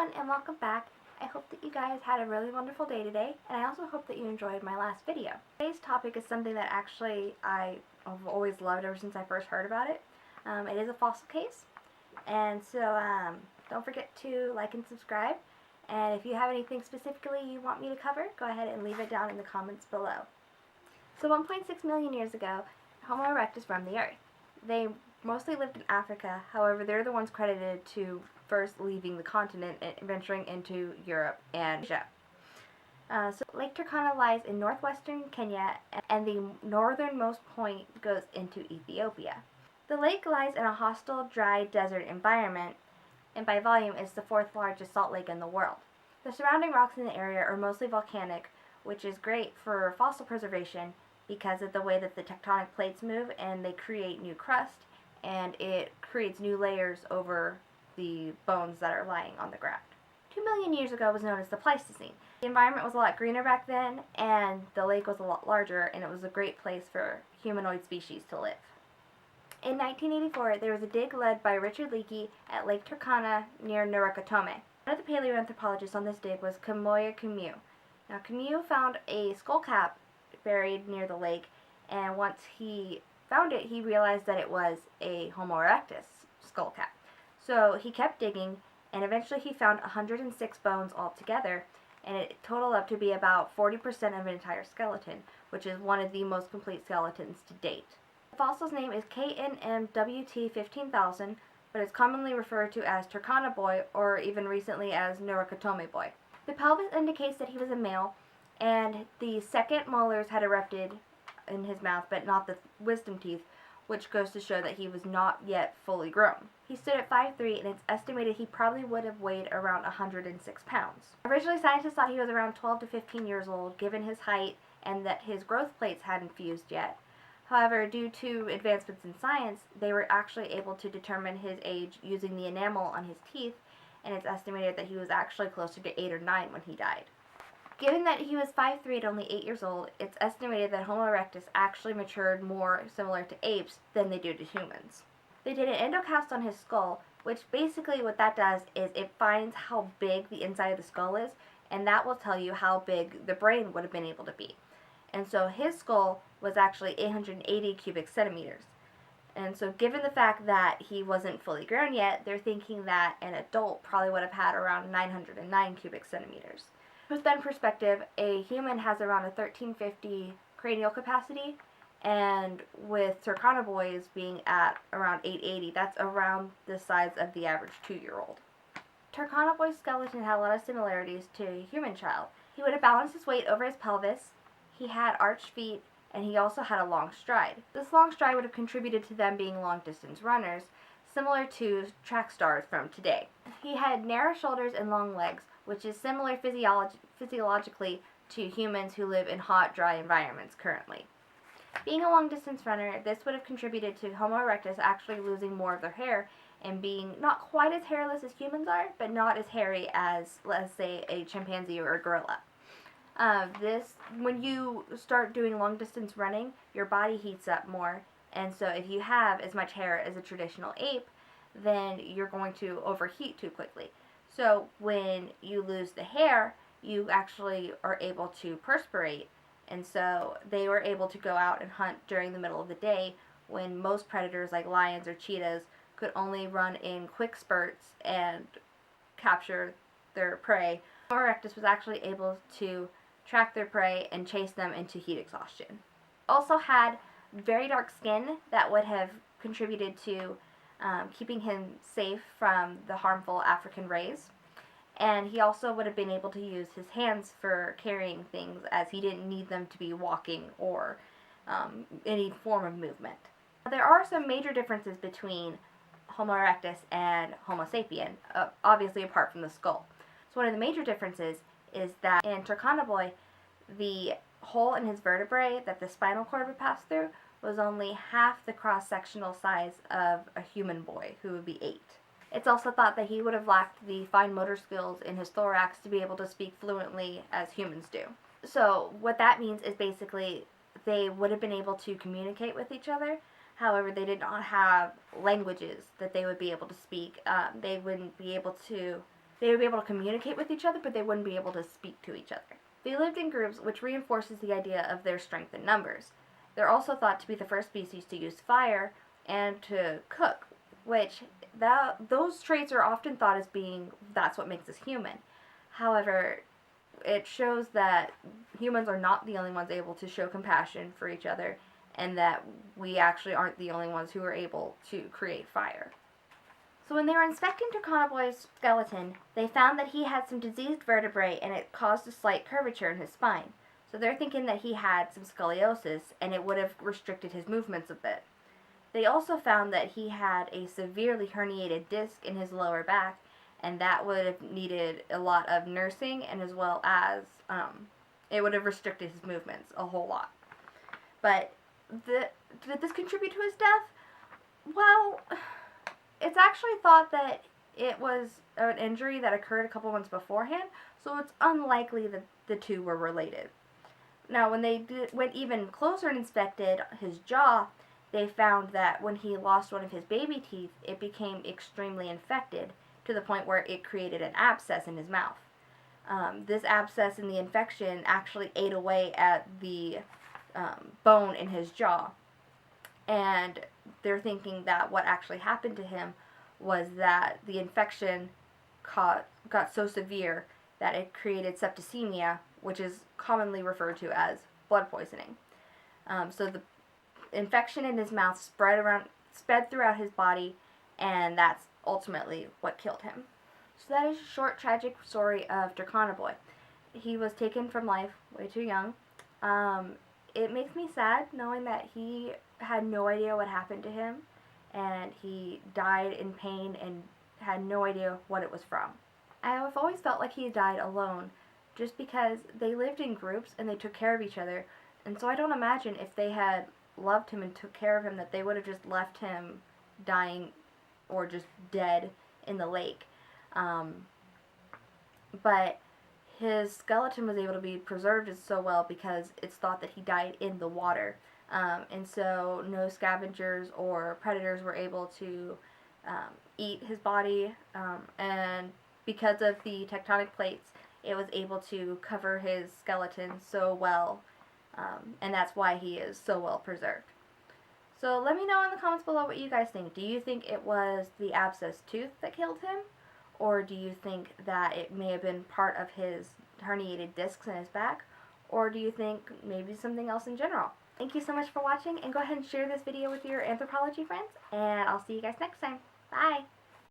everyone and welcome back. I hope that you guys had a really wonderful day today, and I also hope that you enjoyed my last video. Today's topic is something that actually I've always loved ever since I first heard about it. It is a fossil case, and so don't forget to like and subscribe, and if you have anything specifically you want me to cover, go ahead and leave it down in the comments below. So 1.6 million years ago, Homo erectus roamed the earth. They mostly lived in Africa, however they're the ones credited to first leaving the continent and venturing into Europe and Asia. So Lake Turkana lies in northwestern Kenya, and the northernmost point goes into Ethiopia. The lake lies in a hostile, dry desert environment, and by volume is the fourth largest salt lake in the world. The surrounding rocks in the area are mostly volcanic, which is great for fossil preservation because of the way that the tectonic plates move and they create new crust, and it creates new layers over the bones that are lying on the ground. 2 million years ago was known as the Pleistocene. The environment was a lot greener back then, and the lake was a lot larger, and it was a great place for humanoid species to live. In 1984, there was a dig led by Richard Leakey at Lake Turkana near Narukatome. One of the paleoanthropologists on this dig was Kamoya Kimeu. Now, Kimeu found a skull cap buried near the lake, and once he found it, he realized that it was a Homo erectus skull cap. So he kept digging, and eventually he found 106 bones altogether, and it totaled up to be about 40% of an entire skeleton, which is one of the most complete skeletons to date. The fossil's name is KNMWT 15,000, but is commonly referred to as Turkana Boy, or even recently as Narukatome Boy. The pelvis indicates that he was a male, and the second molars had erupted in his mouth, but not the wisdom teeth, which goes to show that he was not yet fully grown. He stood at 5'3", and it's estimated he probably would have weighed around 106 pounds. Originally, scientists thought he was around 12 to 15 years old, given his height and that his growth plates hadn't fused yet. However, due to advancements in science, they were actually able to determine his age using the enamel on his teeth, and it's estimated that he was actually closer to 8 or 9 when he died. Given that he was 5'3" at only 8 years old, it's estimated that Homo erectus actually matured more similar to apes than they do to humans. They did an endocast on his skull, which basically what that does is it finds how big the inside of the skull is, and that will tell you how big the brain would have been able to be. And so his skull was actually 880 cubic centimeters. And so given the fact that he wasn't fully grown yet, they're thinking that an adult probably would have had around 909 cubic centimeters. To put that in perspective, a human has around a 1350 cranial capacity, and with Turkana Boys being at around 880, that's around the size of the average 2-year-old. Turkana Boy's skeleton had a lot of similarities to a human child. He would have balanced his weight over his pelvis, he had arched feet, and he also had a long stride. This long stride would have contributed to them being long-distance runners, similar to track stars from today. He had narrow shoulders and long legs, which is similar physiologically to humans who live in hot, dry environments currently. Being a long-distance runner, this would have contributed to Homo erectus actually losing more of their hair and being not quite as hairless as humans are, but not as hairy as, let's say, a chimpanzee or a gorilla. When you start doing long-distance running, your body heats up more, and so if you have as much hair as a traditional ape, then you're going to overheat too quickly. So when you lose the hair, you actually are able to perspirate, and so they were able to go out and hunt during the middle of the day when most predators like lions or cheetahs could only run in quick spurts and capture their prey. Homo erectus was actually able to track their prey and chase them into heat exhaustion. Also had very dark skin that would have contributed to keeping him safe from the harmful African rays. And he also would have been able to use his hands for carrying things, as he didn't need them to be walking or any form of movement. There are some major differences between Homo erectus and Homo sapien, obviously apart from the skull. So one of the major differences is that in Turkana Boy, the hole in his vertebrae that the spinal cord would pass through was only half the cross-sectional size of a human boy, who would be 8. It's also thought that he would have lacked the fine motor skills in his thorax to be able to speak fluently as humans do. So what that means is basically they would have been able to communicate with each other. However, they did not have languages that they would be able to speak. They wouldn't be able to They would be able to communicate with each other, but they wouldn't be able to speak to each other. They lived in groups, which reinforces the idea of their strength in numbers. They're also thought to be the first species to use fire and to cook, which those traits are often thought as being that's what makes us human. However, it shows that humans are not the only ones able to show compassion for each other, and that we actually aren't the only ones who are able to create fire. So when they were inspecting Turkana Boy's skeleton, they found that he had some diseased vertebrae and it caused a slight curvature in his spine. So they're thinking that he had some scoliosis and it would have restricted his movements a bit. They also found that he had a severely herniated disc in his lower back, and that would have needed a lot of nursing, and as well as it would have restricted his movements a whole lot. But did this contribute to his death? Well, it's actually thought that it was an injury that occurred a couple months beforehand, so it's unlikely that the two were related. Now, when they went even closer and inspected his jaw, they found that when he lost one of his baby teeth, it became extremely infected to the point where it created an abscess in his mouth. This abscess and the infection actually ate away at the bone in his jaw. And they're thinking that what actually happened to him was that the infection got so severe that it created septicemia, which is commonly referred to as blood poisoning. So the infection in his mouth spread throughout his body, and that's ultimately what killed him. So that is a short, tragic story of Turkana Boy. He was taken from life way too young. It makes me sad knowing that he had no idea what happened to him, and he died in pain and had no idea what it was from. I've always felt like he died alone, just because they lived in groups and they took care of each other, and so I don't imagine if they had loved him and took care of him that they would have just left him dying or just dead in the lake. But his skeleton was able to be preserved so well because it's thought that he died in the water. And so no scavengers or predators were able to eat his body. And because of the tectonic plates, it was able to cover his skeleton so well. And that's why he is so well preserved. So let me know in the comments below what you guys think. Do you think it was the abscess tooth that killed him? Or do you think that it may have been part of his herniated discs in his back? Or do you think maybe something else in general? Thank you so much for watching, and go ahead and share this video with your anthropology friends, and I'll see you guys next time. Bye!